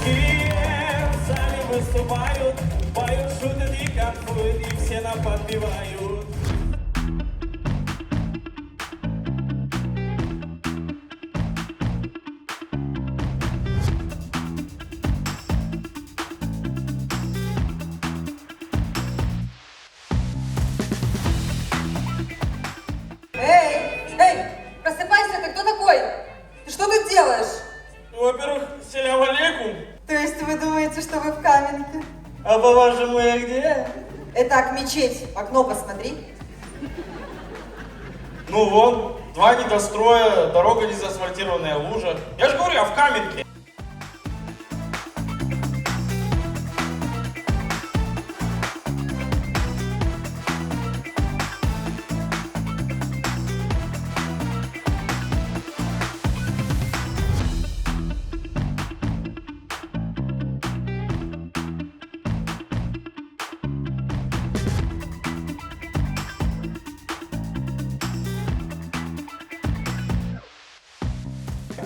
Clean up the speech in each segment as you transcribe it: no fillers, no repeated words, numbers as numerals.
Девочки в зале выступают, поют, шутят и кайфуют, и все нам подпевают. Эй, просыпайся, ты кто такой? Ты что тут делаешь? Во-первых, селям алейкум. То есть вы думаете, что вы в Каменке? А по-вашему я где? Итак, мечеть, в окно посмотри. Ну вон, два недостроя, дорога не заасфальтированная, лужа. Я же говорю, я в Каменке.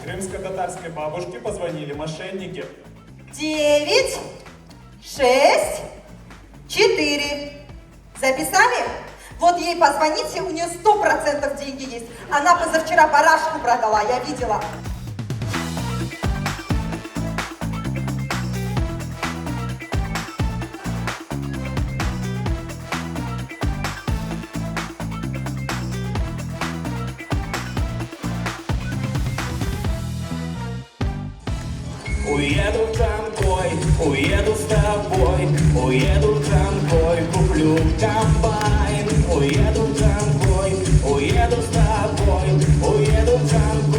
Крымско-татарской бабушке позвонили мошенники. 9, 6, 4. Записали? Вот ей позвоните, у нее 100% деньги есть. Она позавчера барашку продала, я видела. Уеду в Джанкой, уеду с тобой, уеду в Джанкой, куплю комбайн. Уеду в Джанкой, уеду с тобой, уеду в Джанкой.